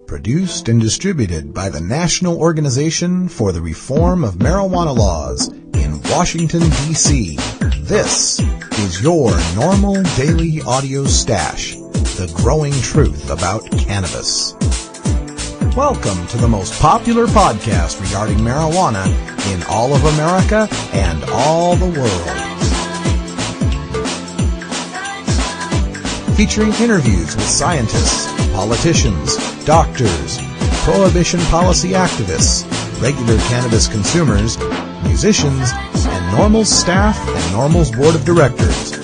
Produced and distributed by the National Organization for the Reform of Marijuana Laws in Washington, D.C. This is your NORML Daily Audio Stash, the growing truth about cannabis. Welcome to the most popular podcast regarding marijuana in all of America and all the world. Featuring interviews with scientists, politicians, doctors, prohibition policy activists, regular cannabis consumers, musicians, and NORML's staff and NORML's board of directors,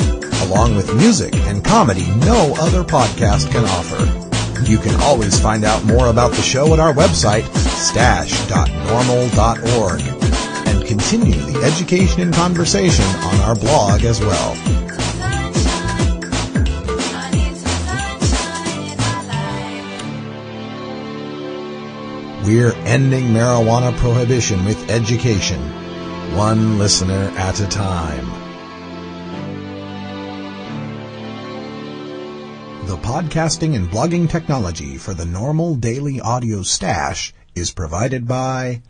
along with music and comedy no other podcast can offer. You can always find out more about the show at our website, stash.norml.org, and continue the education and conversation on our blog as well. We're ending marijuana prohibition with education, one listener at a time. The podcasting and blogging technology for the NORML Daily Audio Stash is provided by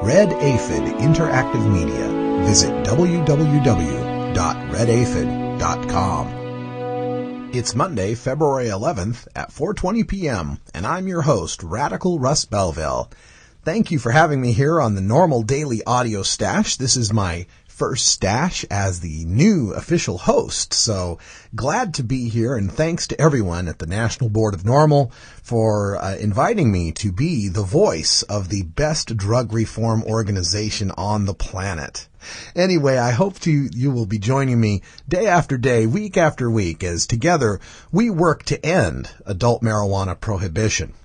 Red Aphid Interactive Media. Visit www.redaphid.com. It's Monday, February 11th at 4:20 p.m., and I'm your host, Radical Russ Belville. Thank you for having me here on the NORML Daily Audio Stash. This is my first stash as the new official host, so glad to be here, and thanks to everyone at the National Board of NORML for inviting me to be the voice of the best drug reform organization on the planet. Anyway, I hope you will be joining me day after day, week after week, as together we work to end adult marijuana prohibition.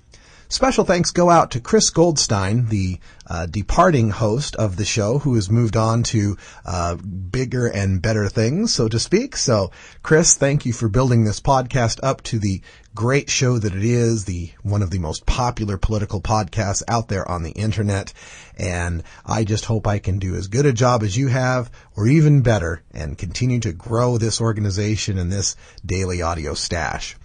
Special thanks go out to Chris Goldstein, the departing host of the show, who has moved on to bigger and better things, so to speak. So, Chris, thank you for building this podcast up to the great show that it is, one of the most popular political podcasts out there on the internet. And I just hope I can do as good a job as you have, or even better, and continue to grow this organization and this daily audio stash.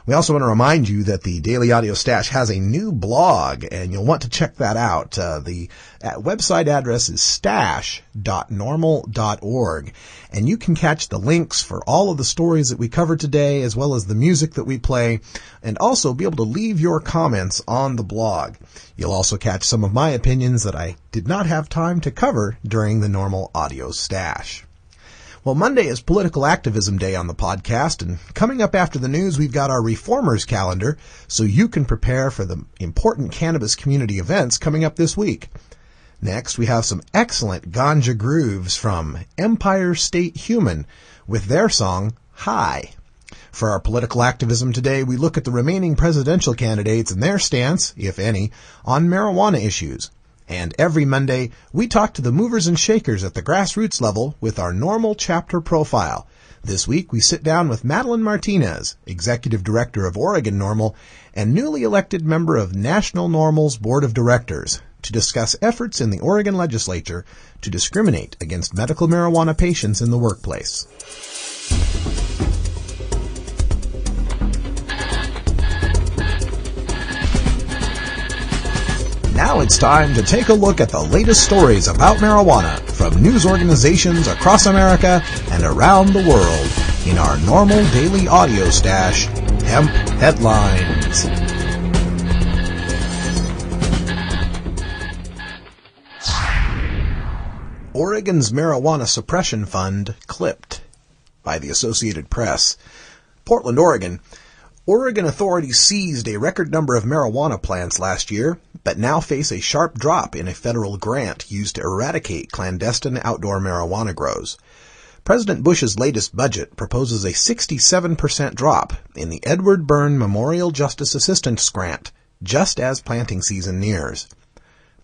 We also want to remind you that the Daily Audio Stash has a new blog, and you'll want to check that out. The website address is stash.norml.org, and you can catch the links for all of the stories that we covered today, as well as the music that we play, and also be able to leave your comments on the blog. You'll also catch some of my opinions that I did not have time to cover during the NORML Audio Stash. Well, Monday is Political Activism Day on the podcast, and coming up after the news, we've got our Reformers calendar, so you can prepare for the important cannabis community events coming up this week. Next, we have some excellent ganja grooves from Empire State Human with their song, High. For our political activism today, we look at the remaining presidential candidates and their stance, if any, on marijuana issues. And every Monday, we talk to the movers and shakers at the grassroots level with our NORML chapter profile. This week, we sit down with Madeline Martinez, Executive Director of Oregon NORML and newly elected member of National NORML's Board of Directors, to discuss efforts in the Oregon legislature to discriminate against medical marijuana patients in the workplace. Now it's time to take a look at the latest stories about marijuana from news organizations across America and around the world in our NORML Daily Audio Stash, Hemp Headlines. Oregon's Marijuana Suppression Fund clipped by the Associated Press. Portland, Oregon. Oregon authorities seized a record number of marijuana plants last year, but now face a sharp drop in a federal grant used to eradicate clandestine outdoor marijuana grows. President Bush's latest budget proposes a 67% drop in the Edward Byrne Memorial Justice Assistance Grant, just as planting season nears.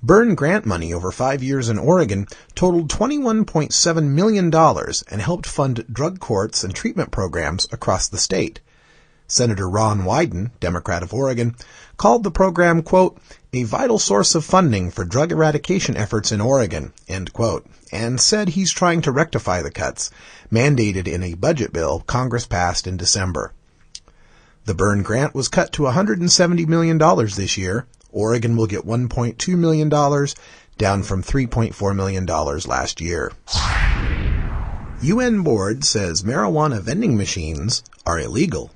Byrne grant money over 5 years in Oregon totaled $21.7 million and helped fund drug courts and treatment programs across the state. Senator Ron Wyden, Democrat of Oregon, called the program, quote, a vital source of funding for drug eradication efforts in Oregon, end quote, and said he's trying to rectify the cuts, mandated in a budget bill Congress passed in December. The Byrne grant was cut to $170 million this year. Oregon will get $1.2 million, down from $3.4 million last year. UN board says marijuana vending machines are illegal.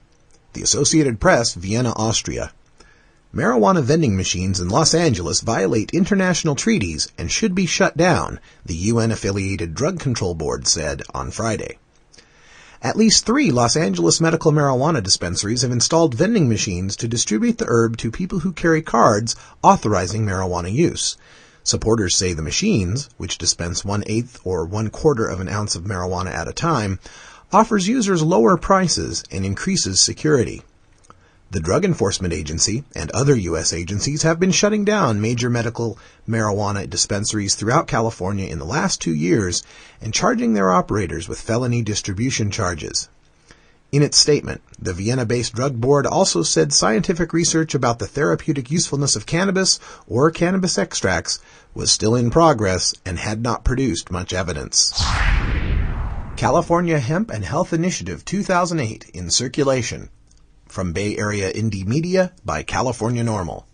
The Associated Press, Vienna, Austria. Marijuana vending machines in Los Angeles violate international treaties and should be shut down, the UN-affiliated Drug Control Board said on Friday. At least 3 Los Angeles medical marijuana dispensaries have installed vending machines to distribute the herb to people who carry cards authorizing marijuana use. Supporters say the machines, which dispense 1/8 or 1/4 of an ounce of marijuana at a time, offers users lower prices and increases security. The Drug Enforcement Agency and other U.S. agencies have been shutting down major medical marijuana dispensaries throughout California in the last 2 years and charging their operators with felony distribution charges. In its statement, the Vienna-based drug board also said scientific research about the therapeutic usefulness of cannabis or cannabis extracts was still in progress and had not produced much evidence. California Hemp and Health Initiative 2008 in circulation. From Bay Area Indie Media by California NORML.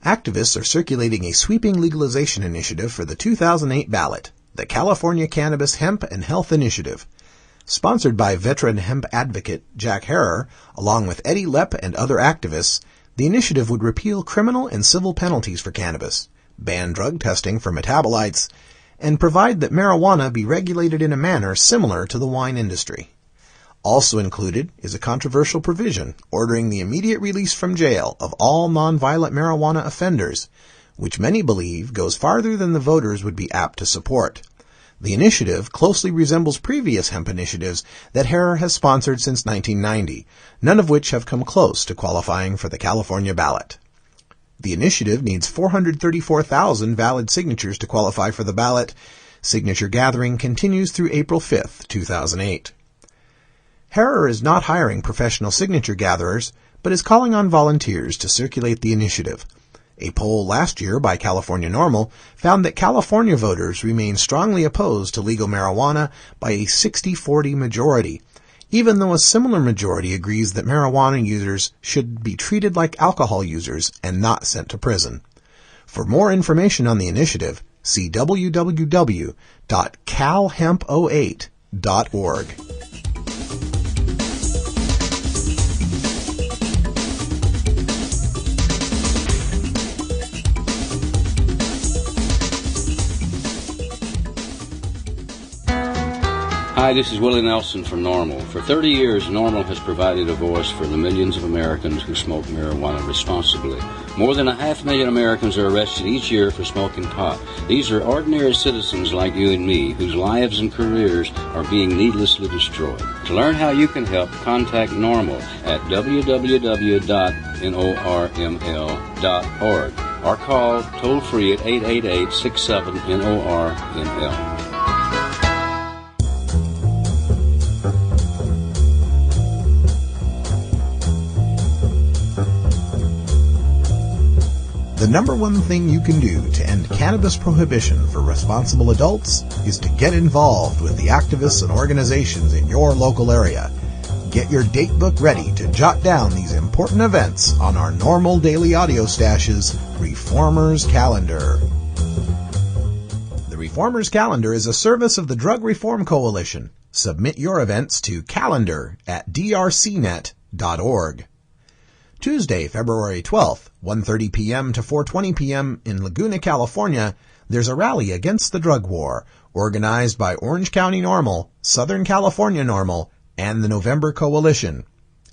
Activists are circulating a sweeping legalization initiative for the 2008 ballot, the California Cannabis Hemp and Health Initiative. Sponsored by veteran hemp advocate Jack Herer, along with Eddie Lepp and other activists, the initiative would repeal criminal and civil penalties for cannabis, ban drug testing for metabolites, and provide that marijuana be regulated in a manner similar to the wine industry. Also included is a controversial provision ordering the immediate release from jail of all nonviolent marijuana offenders, which many believe goes farther than the voters would be apt to support. The initiative closely resembles previous hemp initiatives that Herer has sponsored since 1990, none of which have come close to qualifying for the California ballot. The initiative needs 434,000 valid signatures to qualify for the ballot. Signature gathering continues through April 5, 2008. Herer is not hiring professional signature gatherers, but is calling on volunteers to circulate the initiative. A poll last year by California NORML found that California voters remain strongly opposed to legal marijuana by a 60-40 majority, even though a similar majority agrees that marijuana users should be treated like alcohol users and not sent to prison. For more information on the initiative, see www.calhemp08.org. Hi, this is Willie Nelson from NORML. For 30 years, NORML has provided a voice for the millions of Americans who smoke marijuana responsibly. More than 500,000 Americans are arrested each year for smoking pot. These are ordinary citizens like you and me, whose lives and careers are being needlessly destroyed. To learn how you can help, contact NORML at www.norml.org or call toll-free at 888-67-NORML. The number one thing you can do to end cannabis prohibition for responsible adults is to get involved with the activists and organizations in your local area. Get your date book ready to jot down these important events on our NORML Daily Audio Stash's Reformers Calendar. The Reformers Calendar is a service of the Drug Reform Coalition. Submit your events to calendar@drcnet.org. Tuesday, February 12th, 1:30 p.m. to 4:20 p.m. in Laguna, California, there's a rally against the drug war, organized by Orange County NORML, Southern California NORML, and the November Coalition.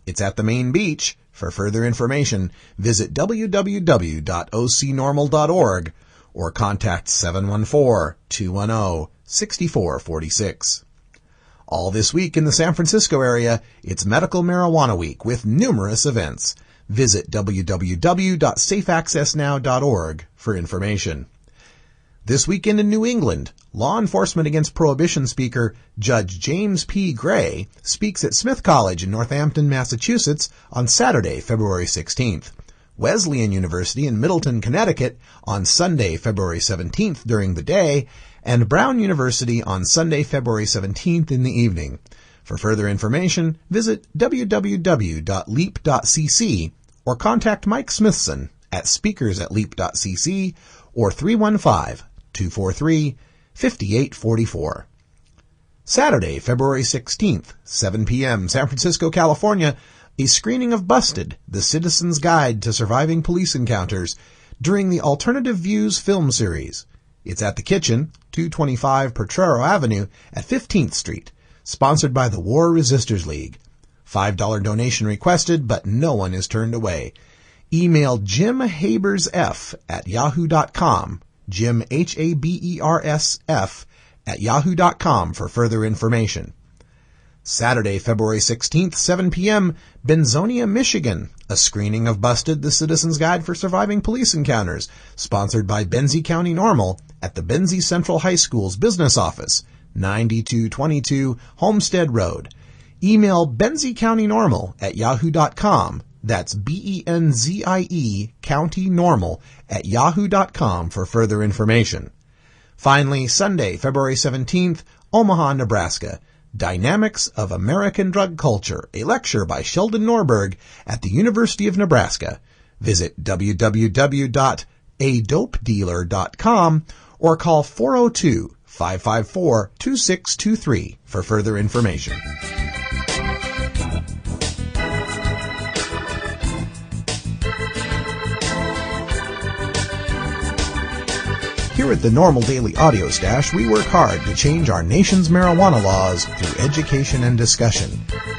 It's at the main beach. For further information, visit www.ocnormal.org or contact 714-210-6446. All this week in the San Francisco area, it's Medical Marijuana Week with numerous events. Visit www.safeaccessnow.org for information. This weekend in New England, law enforcement against prohibition speaker Judge James P. Gray speaks at Smith College in Northampton, Massachusetts on Saturday, February 16th. Wesleyan University in Middleton, Connecticut on Sunday, February 17th during the day, and Brown University on Sunday, February 17th in the evening. For further information, visit www.leap.cc or contact Mike Smithson at speakers@leap.cc or 315-243-5844. Saturday, February 16th, 7 p.m., San Francisco, California, a screening of Busted, The Citizen's Guide to Surviving Police Encounters, during the Alternative Views film series. It's at the Kitchen, 225 Potrero Avenue at 15th Street, sponsored by the War Resisters League. $5 donation requested, but no one is turned away. Email Jim Habersf at yahoo.com, Jim Habersf at yahoo.com for further information. Saturday, February 16th, 7 p.m., Benzonia, Michigan, a screening of Busted, The Citizen's Guide for Surviving Police Encounters, sponsored by Benzie County NORML at the Benzie Central High School's business office, 9222 Homestead Road. Email Benzie County NORML at yahoo.com. That's BENZIE County NORML at yahoo.com for further information. Finally, Sunday, February 17th, Omaha, Nebraska. Dynamics of American Drug Culture, a lecture by Sheldon Norberg at the University of Nebraska. Visit www.adopedealer.com or call 402-554-2623 for further information. Here at the NORML Daily Audio Stash, we work hard to change our nation's marijuana laws through education and discussion.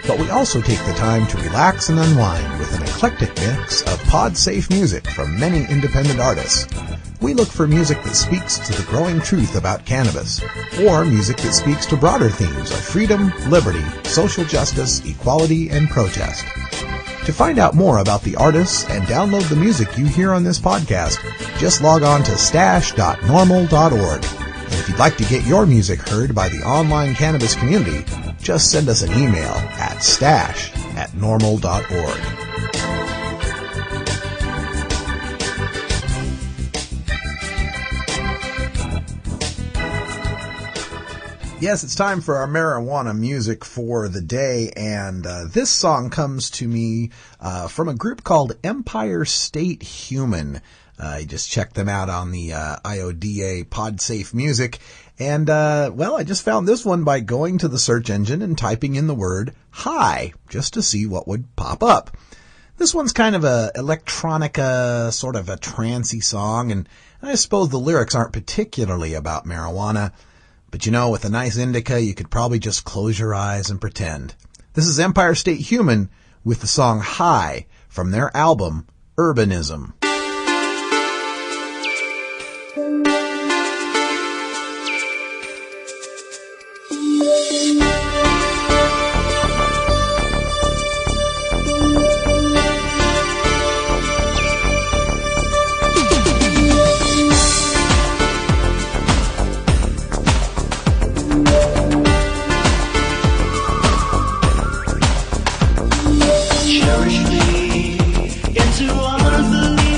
But we also take the time to relax and unwind with an eclectic mix of pod-safe music from many independent artists. We look for music that speaks to the growing truth about cannabis, or music that speaks to broader themes of freedom, liberty, social justice, equality, and protest. To find out more about the artists and download the music you hear on this podcast, just log on to stash.normal.org. And if you'd like to get your music heard by the online cannabis community, just send us an email at stash@normal.org. Yes, it's time for our marijuana music for the day, and this song comes to me from a group called Empire State Human. You just check them out on the IODA PodSafe Music, and I just found this one by going to the search engine and typing in the word "high" just to see what would pop up. This one's kind of a electronica, sort of a trancey song, and I suppose the lyrics aren't particularly about marijuana. But you know, with a nice indica, you could probably just close your eyes and pretend. This is Empire State Human with the song High from their album Urbanism. Cherish me into unbelief.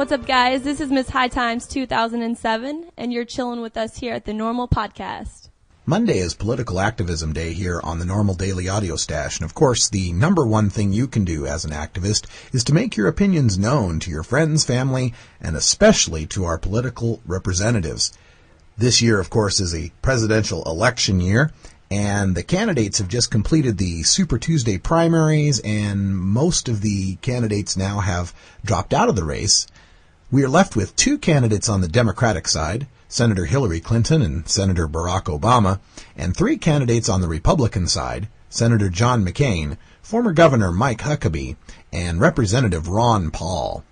What's up, guys? This is Miss High Times 2007, and you're chilling with us here at the NORML Podcast. Monday is Political Activism Day here on the NORML Daily Audio Stash, and of course, the number one thing you can do as an activist is to make your opinions known to your friends, family, and especially to our political representatives. This year, of course, is a presidential election year, and the candidates have just completed the Super Tuesday primaries, and most of the candidates now have dropped out of the race. We are left with two candidates on the Democratic side, Senator Hillary Clinton and Senator Barack Obama, and three candidates on the Republican side, Senator John McCain, former Governor Mike Huckabee, and Representative Ron Paul.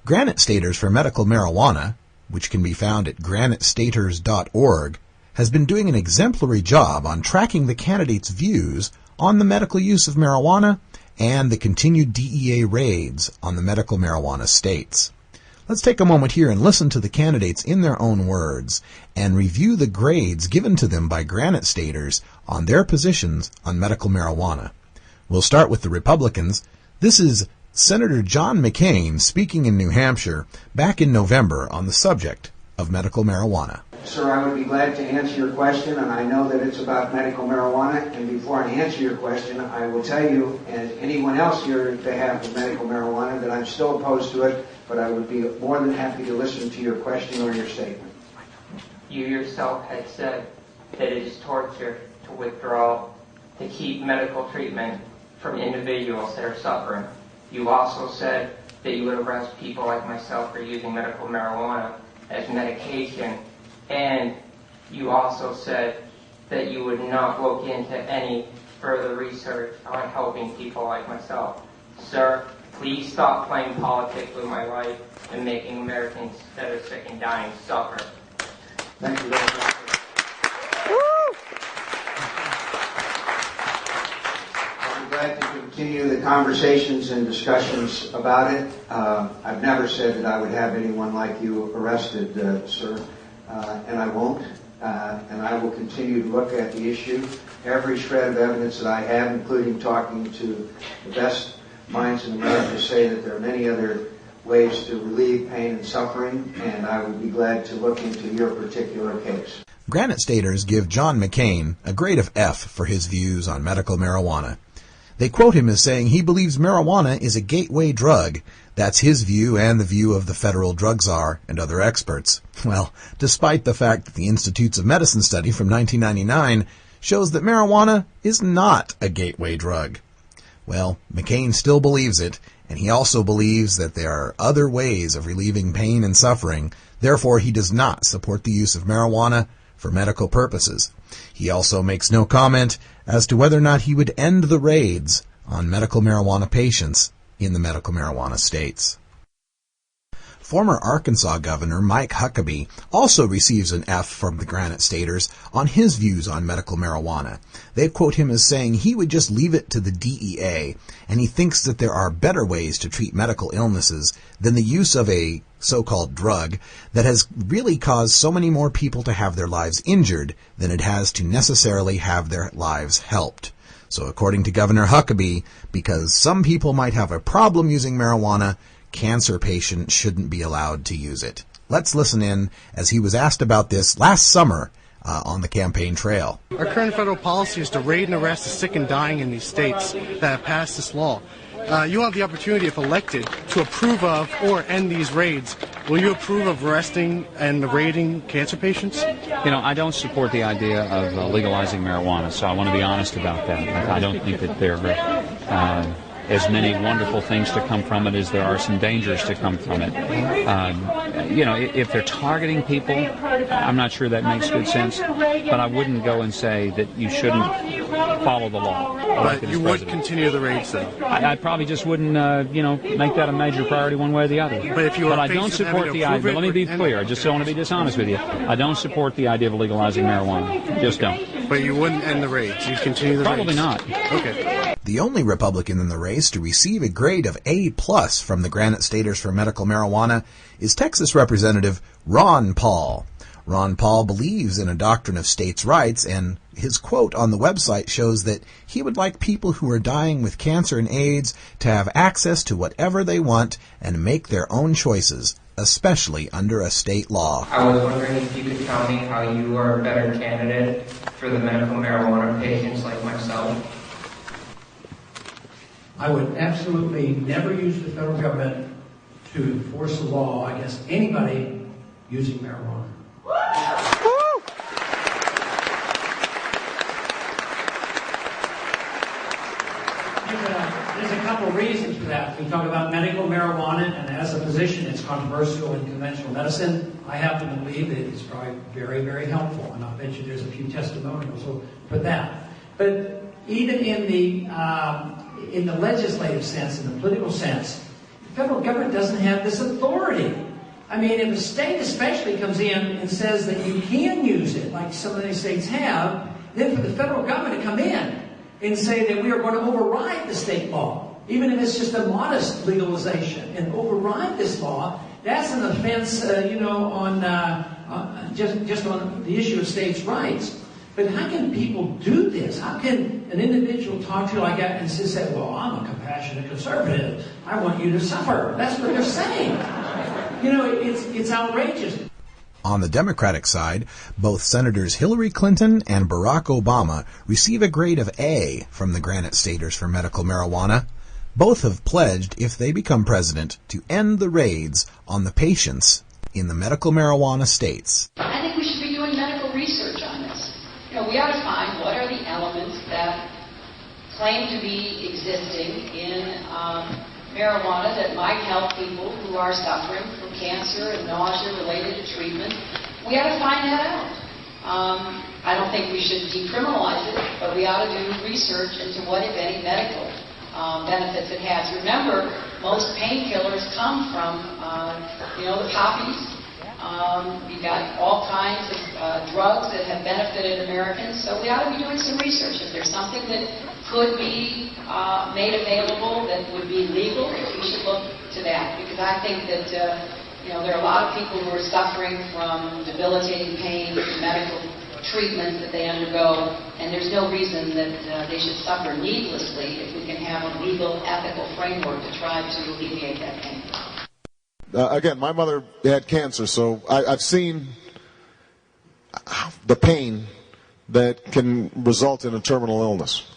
Granite Staters for Medical Marijuana, which can be found at granitestaters.org, has been doing an exemplary job on tracking the candidates' views on the medical use of marijuana and the continued DEA raids on the medical marijuana states. Let's take a moment here and listen to the candidates in their own words and review the grades given to them by Granite Staters on their positions on medical marijuana. We'll start with the Republicans. This is Senator John McCain speaking in New Hampshire back in November on the subject of medical marijuana. Sir, I would be glad to answer your question, and I know that it's about medical marijuana. And before I answer your question, I will tell you, and anyone else here on behalf of medical marijuana, that I'm still opposed to it, but I would be more than happy to listen to your question or your statement. You yourself had said that it is torture to withdraw, to keep medical treatment from individuals that are suffering. You also said that you would arrest people like myself for using medical marijuana as medication, and you also said that you would not look into any further research on helping people like myself. Sir, please stop playing politics with my life and making Americans that are sick and dying suffer. Thank you very much. I'm glad to continue the conversations and discussions about it. I've never said that I would have anyone like you arrested, sir, and I won't. And I will continue to look at the issue. Every shred of evidence that I have, including talking to the best minds in America, say that there are many other ways to relieve pain and suffering, and I would be glad to look into your particular case. Granite Staters give John McCain a grade of F for his views on medical marijuana. They quote him as saying he believes marijuana is a gateway drug. That's his view and the view of the federal drug czar and other experts. Well, despite the fact that the Institutes of Medicine study from 1999 shows that marijuana is not a gateway drug. Well, McCain still believes it, and he also believes that there are other ways of relieving pain and suffering. Therefore, he does not support the use of marijuana for medical purposes. He also makes no comment as to whether or not he would end the raids on medical marijuana patients in the medical marijuana states. Former Arkansas Governor Mike Huckabee also receives an F from the Granite Staters on his views on medical marijuana. They quote him as saying he would just leave it to the DEA, and he thinks that there are better ways to treat medical illnesses than the use of a so-called drug that has really caused so many more people to have their lives injured than it has to necessarily have their lives helped. So according to Governor Huckabee, because some people might have a problem using marijuana, cancer patients shouldn't be allowed to use it. Let's listen in as he was asked about this last summer on the campaign trail. Our current federal policy is to raid and arrest the sick and dying in these states that have passed this law. You have the opportunity, if elected, to approve of or end these raids. Will you approve of arresting and raiding cancer patients? You know, I don't support the idea of legalizing marijuana, so I want to be honest about that. I don't think that there are as many wonderful things to come from it as there are some dangers to come from it. You know, if they're targeting people, I'm not sure that makes good sense, but I wouldn't go and say that you shouldn't follow the law. But you would continue the raids, though? I probably just wouldn't, make that a major priority one way or the other. But if you were I don't support the idea. Let me be clear. I just don't want to be dishonest with you. I don't support the idea of legalizing marijuana. Just don't. But you wouldn't end the raids? You'd continue the raids? Probably not. Okay. The only Republican in the race to receive a grade of A+ from the Granite Staters for medical marijuana is Texas Representative Ron Paul. Ron Paul believes in a doctrine of states' rights and His quote on the website shows that he would like people who are dying with cancer and AIDS to have access to whatever they want and make their own choices, especially under a state law. I was wondering if you could tell me how you are a better candidate for the medical marijuana patients like myself. I would absolutely never use the federal government to enforce a law against anybody using marijuana. There's a couple of reasons for that. We talk about medical marijuana, and as a physician, it's controversial in conventional medicine. I happen to believe that it's probably very, very helpful, and I'll bet you there's a few testimonials for that. But even in the legislative sense, in the political sense, the federal government doesn't have this authority. I mean, if a state especially comes in and says that you can use it, like some of these states have, then for the federal government to come in and say that we are going to override the state law, even if it's just a modest legalization, and override this law, that's an offense, on just on the issue of states' rights. But how can people do this? How can an individual talk to you like that and say, well, I'm a compassionate conservative. I want you to suffer. That's what they're saying. It's outrageous. On the Democratic side, both Senators Hillary Clinton and Barack Obama receive a grade of A from the Granite Staters for medical marijuana. Both have pledged, if they become president, to end the raids on the patients in the medical marijuana states. I think we should be doing medical research on this. We ought to find what are the elements that claim to be existing in marijuana that might help people who are suffering from cancer and nausea related to treatment. We ought to find that out. I don't think we should decriminalize it, but we ought to do research into what, if any, medical benefits it has. Remember, most painkillers come from, the poppies. You've got all kinds of drugs that have benefited Americans, so we ought to be doing some research. If there's something that could be made available that would be legal, we should look to that. Because I think that, there are a lot of people who are suffering from debilitating pain, medical treatment that they undergo, and there's no reason that they should suffer needlessly if we can have a legal, ethical framework to try to alleviate that pain. Again, my mother had cancer, so I've seen the pain that can result in a terminal illness.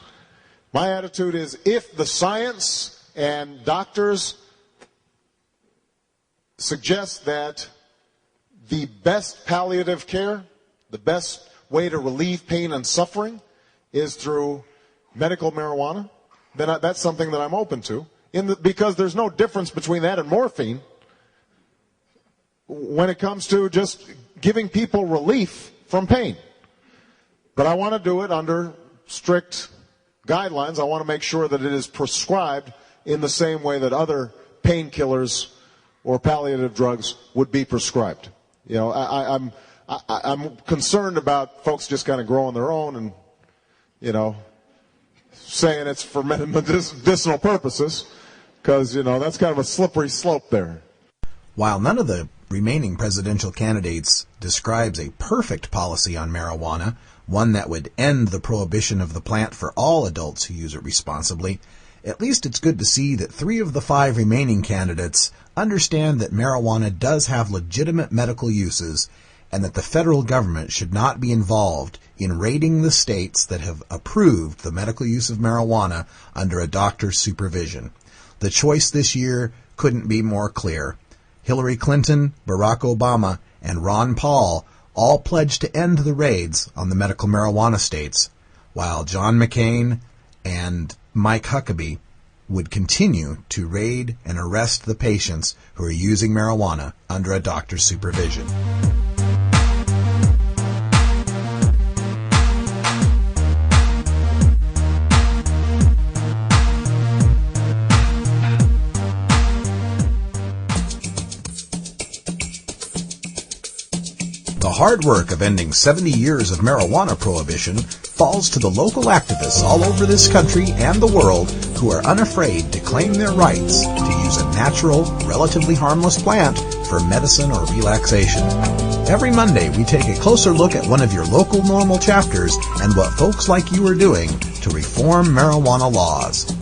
My attitude is, if the science and doctors suggest that the best palliative care, the best way to relieve pain and suffering is through medical marijuana, then that's something that I'm open to, because there's no difference between that and morphine when it comes to just giving people relief from pain. But I want to do it under strict guidelines. I want to make sure that it is prescribed in the same way that other painkillers or palliative drugs would be prescribed. I'm concerned about folks just kind of growing their own and, saying it's for medicinal purposes, because, that's kind of a slippery slope there. While none of the remaining presidential candidates describes a perfect policy on marijuana, one that would end the prohibition of the plant for all adults who use it responsibly, at least it's good to see that 3 of the 5 remaining candidates understand that marijuana does have legitimate medical uses and that the federal government should not be involved in raiding the states that have approved the medical use of marijuana under a doctor's supervision. The choice this year couldn't be more clear. Hillary Clinton, Barack Obama, and Ron Paul all pledged to end the raids on the medical marijuana states, while John McCain and Mike Huckabee would continue to raid and arrest the patients who are using marijuana under a doctor's supervision. The hard work of ending 70 years of marijuana prohibition falls to the local activists all over this country and the world who are unafraid to claim their rights to use a natural, relatively harmless plant for medicine or relaxation. Every Monday, we take a closer look at one of your local NORML chapters and what folks like you are doing to reform marijuana laws.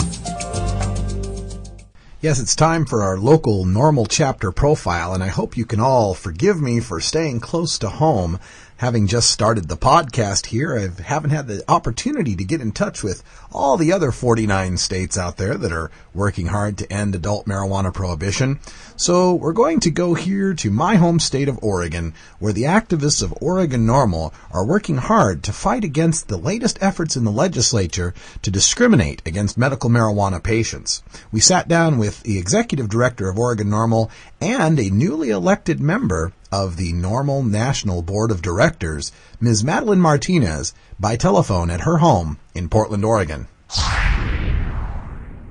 Yes, it's time for our local NORML chapter profile, and I hope you can all forgive me for staying close to home. Having just started the podcast here, I haven't had the opportunity to get in touch with all the other 49 states out there that are working hard to end adult marijuana prohibition. So we're going to go here to my home state of Oregon, where the activists of Oregon NORML are working hard to fight against the latest efforts in the legislature to discriminate against medical marijuana patients. We sat down with the executive director of Oregon NORML and a newly elected member of the NORML National Board of Directors, Ms. Madeline Martinez, by telephone at her home in Portland, Oregon.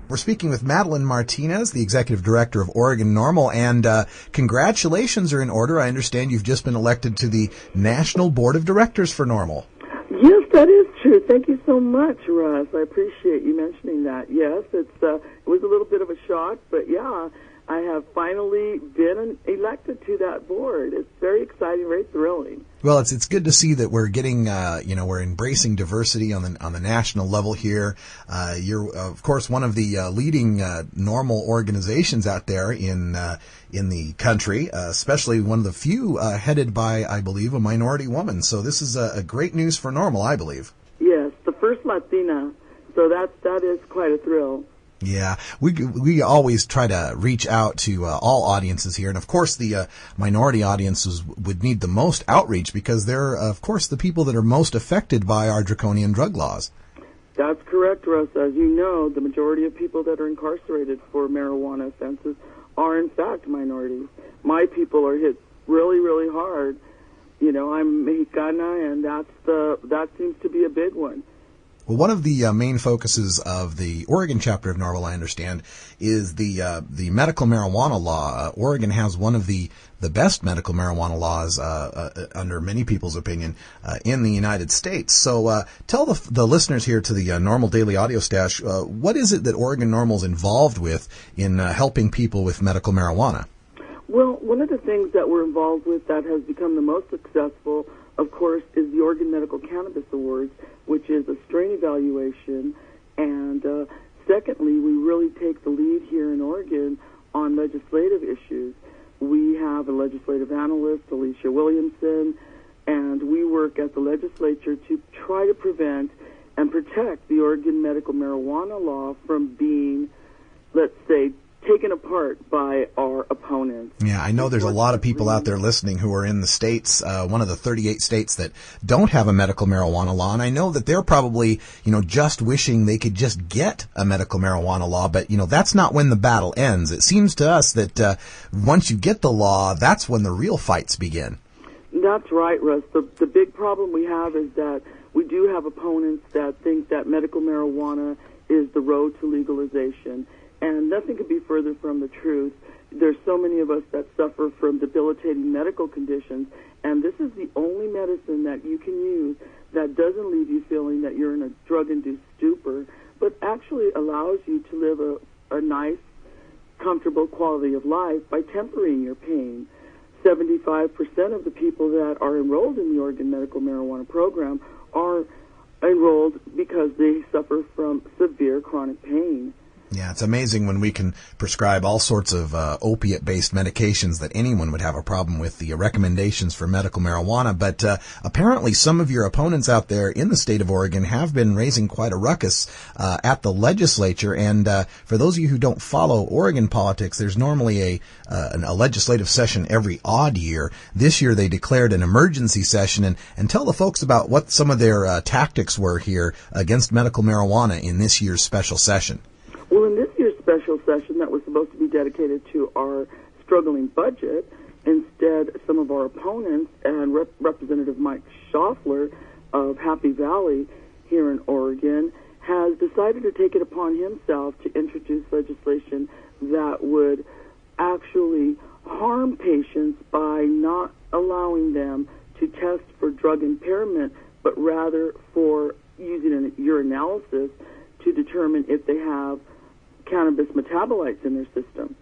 We're speaking with Madeline Martinez, the executive director of Oregon NORML, and congratulations are in order. I understand you've just been elected to the National Board of Directors for NORML. Yes, that is true. Thank you so much, Russ. I appreciate you mentioning that. Yes, it was a little bit of a shock, but yeah, I have finally been elected to that board. It's very exciting, very thrilling. Well, it's good to see that we're getting, we're embracing diversity on the national level here. You're, of course, one of the leading NORML organizations out there in the country, especially one of the few headed by, I believe, a minority woman. So this is a great news for NORML, I believe. Yes, the first Latina. So that is quite a thrill. Yeah, we always try to reach out to all audiences here, and of course the minority audiences would need the most outreach because they're, of course, the people that are most affected by our draconian drug laws. That's correct, Russ. As you know, the majority of people that are incarcerated for marijuana offenses are, in fact, minorities. My people are hit really, really hard. You know, I'm Mexicana, and that seems to be a big one. Well, one of the main focuses of the Oregon chapter of NORML, I understand, is the medical marijuana law. Oregon has one of the best medical marijuana laws, under many people's opinion, in the United States. So tell the listeners here to the NORML Daily Audio Stash, what is it that Oregon NORML is involved with in helping people with medical marijuana? Well, one of the things that we're involved with that has become the most successful, of course, is the Oregon Medical Cannabis Awards, which is a strain evaluation. And secondly, we really take the lead here in Oregon on legislative issues. We have a legislative analyst, Alicia Williamson, and we work at the legislature to try to prevent and protect the Oregon medical marijuana law from being, let's say, taken apart by our opponents. Yeah, I know there's a lot of people out there listening who are in the states, one of the 38 states that don't have a medical marijuana law, and I know that they're probably, just wishing they could just get a medical marijuana law, but, that's not when the battle ends. It seems to us that once you get the law, that's when the real fights begin. That's right, Russ. The big problem we have is that we do have opponents that think that medical marijuana is the road to legalization. And nothing could be further from the truth. There's so many of us that suffer from debilitating medical conditions, and this is the only medicine that you can use that doesn't leave you feeling that you're in a drug-induced stupor, but actually allows you to live a nice, comfortable quality of life by tempering your pain. 75% of the people that are enrolled in the Oregon Medical Marijuana Program are enrolled because they suffer from severe chronic pain. Yeah, it's amazing when we can prescribe all sorts of opiate-based medications that anyone would have a problem with, the recommendations for medical marijuana. But apparently some of your opponents out there in the state of Oregon have been raising quite a ruckus at the legislature. And for those of you who don't follow Oregon politics, there's normally a legislative session every odd year. This year they declared an emergency session. And tell the folks about what some of their tactics were here against medical marijuana in this year's special session. Well, in this year's special session that was supposed to be dedicated to our struggling budget, instead some of our opponents and Representative Mike Schaffler of Happy Valley here in Oregon has decided to take it upon himself to introduce legislation that would actually harm patients by not allowing them to test for drug impairment, but rather for using a urinalysis to determine if they have cannabis metabolites in their system.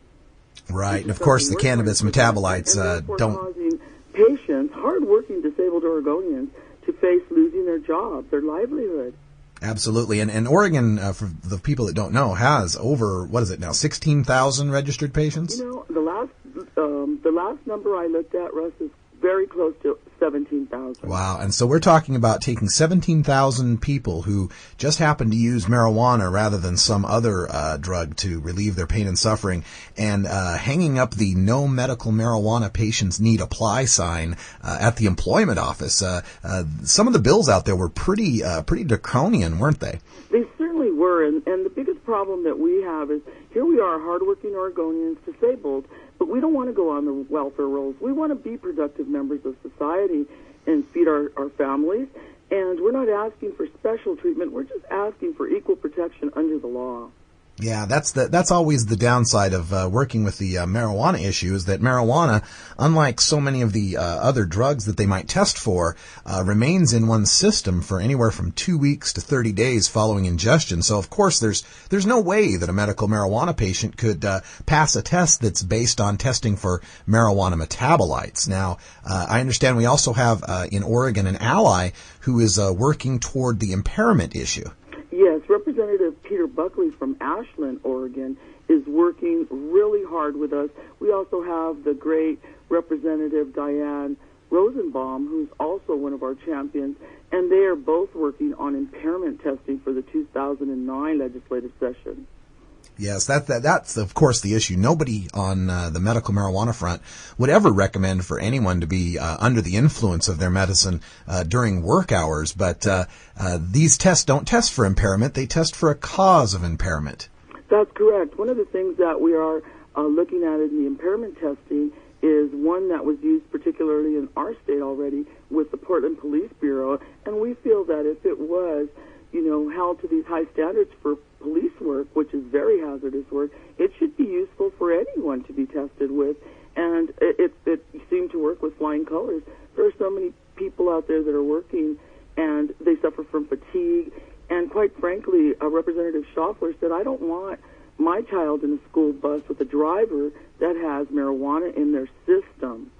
Right, and of course the cannabis metabolites don't... causing patients, hardworking disabled Oregonians, to face losing their jobs, their livelihood. Absolutely. And Oregon, for the people that don't know, has over, 16,000 registered patients? The last number I looked at, Russ, is very close to 17,000. Wow. And so we're talking about taking 17,000 people who just happen to use marijuana rather than some other drug to relieve their pain and suffering, and hanging up the No Medical Marijuana Patients Need Apply sign at the employment office. Some of the bills out there were pretty draconian, weren't they? They certainly were. And the biggest problem that we have is here we are, hardworking Oregonians, disabled, but we don't want to go on the welfare rolls. We want to be productive members of society and feed our families. And we're not asking for special treatment. We're just asking for equal protection under the law. Yeah, that's always the downside of working with the marijuana issue, is that marijuana, unlike so many of the other drugs that they might test for, remains in one's system for anywhere from 2 weeks to 30 days following ingestion. So, of course, there's no way that a medical marijuana patient could pass a test that's based on testing for marijuana metabolites. Now, I understand we also have in Oregon an ally who is working toward the impairment issue. Yes, Representative Peter Buckley from Ashland, Oregon, is working really hard with us. We also have the great Representative Diane Rosenbaum, who's also one of our champions, and they are both working on impairment testing for the 2009 legislative session. Yes, that's of course the issue. Nobody on the medical marijuana front would ever recommend for anyone to be under the influence of their medicine during work hours. But these tests don't test for impairment; they test for a cause of impairment. That's correct. One of the things that we are looking at in the impairment testing is one that was used particularly in our state already with the Portland Police Bureau, and we feel that if it was, held to these high standards for police work, which is very hazardous work, it should be useful for anyone to be tested with, and it seemed to work with flying colors. There are so many people out there that are working, and they suffer from fatigue, and quite frankly, Representative Schaffler said, I don't want my child in a school bus with a driver that has marijuana in their system.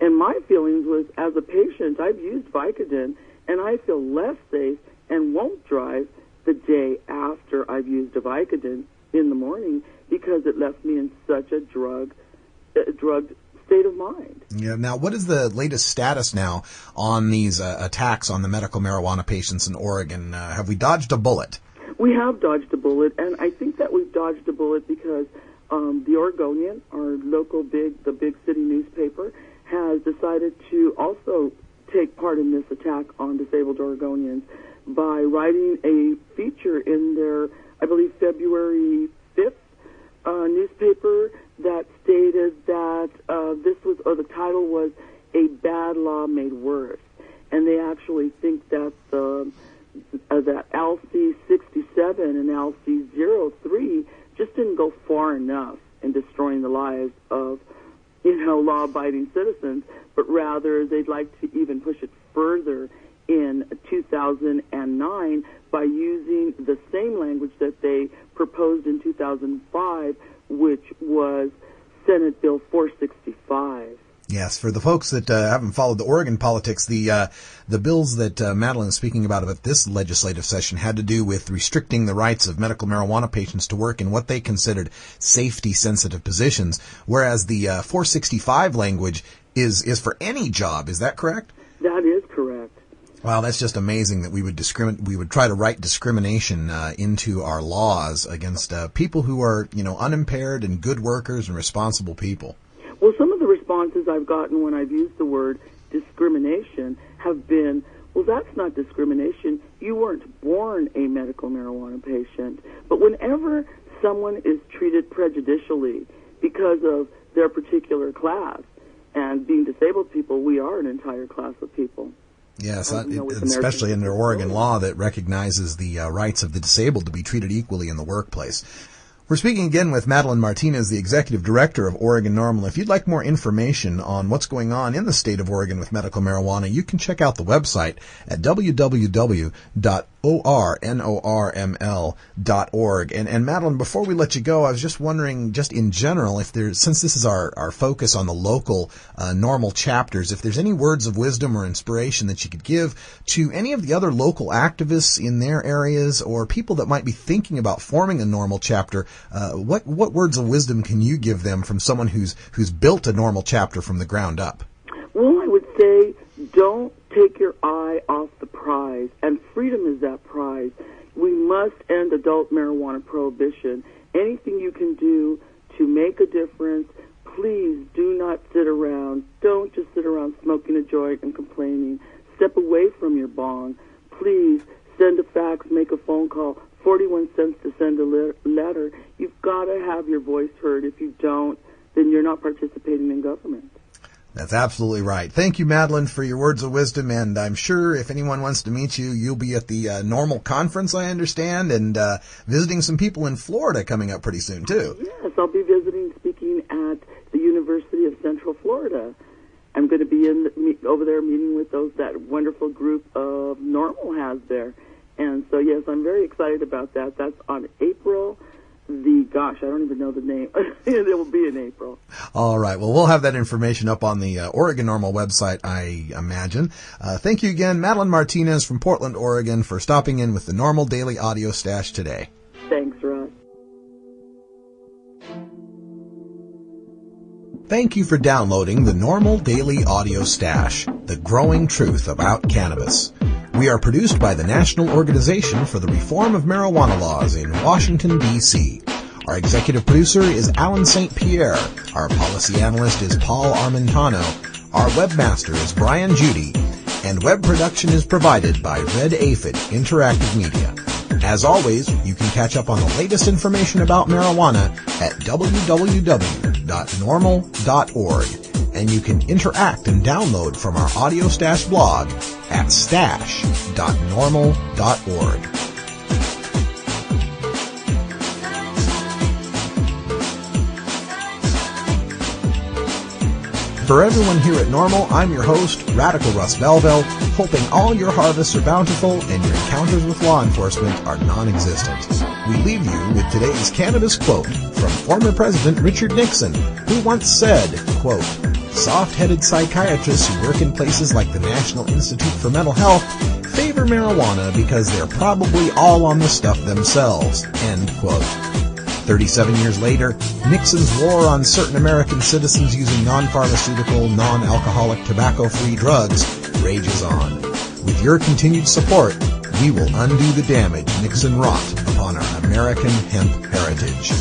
And my feelings was, as a patient, I've used Vicodin, and I feel less safe and won't drive the day after I've used a Vicodin in the morning because it left me in such a drugged state of mind. Yeah. Now, what is the latest status now on these attacks on the medical marijuana patients in Oregon? Have we dodged a bullet? We have dodged a bullet, and I think that we've dodged a bullet because the Oregonian, our local the big city newspaper, has decided to also take part in this attack on disabled Oregonians by writing a feature in their, I believe, February 5th newspaper that stated that the title was "A Bad Law Made Worse," and they actually think that that LC 67 and LC 03 just didn't go far enough in destroying the lives of law-abiding citizens, but rather they'd like to even push it further in 2009 by using the same language that they proposed in 2005, which was Senate Bill 465. Yes, for the folks that haven't followed the Oregon politics, the bills that Madeline is speaking about this legislative session had to do with restricting the rights of medical marijuana patients to work in what they considered safety-sensitive positions, whereas the 465 language is for any job. Is that correct? That is correct. Wow, that's just amazing that we would try to write discrimination into our laws against people who are, unimpaired and good workers and responsible people. Well, some of the responses I've gotten when I've used the word discrimination have been, well, that's not discrimination. You weren't born a medical marijuana patient. But whenever someone is treated prejudicially because of their particular class, and being disabled people, we are an entire class of people. Yes, especially under Oregon law that recognizes the rights of the disabled to be treated equally in the workplace. We're speaking again with Madeline Martinez, the Executive Director of Oregon NORML. If you'd like more information on what's going on in the state of Oregon with medical marijuana, you can check out the website at www.org.gov. NORML.org. And Madeline, before we let you go, I was just wondering, just in general, if there's, since this is our focus on the local NORML chapters, if there's any words of wisdom or inspiration that you could give to any of the other local activists in their areas or people that might be thinking about forming a NORML chapter, what words of wisdom can you give them from someone who's built a NORML chapter from the ground up? Well, I would say don't take your eye off the prize, and freedom is that prize. We must end adult marijuana prohibition. Anything you can do to make a difference, please do not sit around. Don't just sit around smoking a joint and complaining. Step away from your bong. Please send a fax, make a phone call. 41 cents to send a letter. You've got to have your voice heard. If you don't, then you're not participating in government. That's absolutely right. Thank you, Madeline, for your words of wisdom, and I'm sure if anyone wants to meet you, you'll be at the NORML conference, I understand, and visiting some people in Florida coming up pretty soon, too. Yes, I'll be speaking at the University of Central Florida. I'm going to be over there meeting with that wonderful group of NORML has there. And so, yes, I'm very excited about that. That's on April I don't even know the name. It will be in April. All right. Well, we'll have that information up on the Oregon NORML website, I imagine. Thank you again, Madeline Martinez from Portland, Oregon, for stopping in with the NORML Daily Audio Stash today. Thanks, Russ. Thank you for downloading the NORML Daily Audio Stash, the growing truth about cannabis. We are produced by the National Organization for the Reform of Marijuana Laws in Washington, D.C. Our executive producer is Alan St. Pierre. Our policy analyst is Paul Armentano. Our webmaster is Brian Judy. And web production is provided by Red Aphid Interactive Media. As always, you can catch up on the latest information about marijuana at www.norml.org. And you can interact and download from our Audio Stash blog at stash.norml.org. For everyone here at NORML, I'm your host, Radical Russ Belville, hoping all your harvests are bountiful and your encounters with law enforcement are non-existent. We leave you with today's cannabis quote from former President Richard Nixon, who once said, quote, "Soft-headed psychiatrists who work in places like the National Institute for Mental Health favor marijuana because they're probably all on the stuff themselves," end quote. 37 years later, Nixon's war on certain American citizens using non-pharmaceutical, non-alcoholic, tobacco-free drugs rages on. With your continued support, we will undo the damage Nixon wrought upon our American hemp heritage.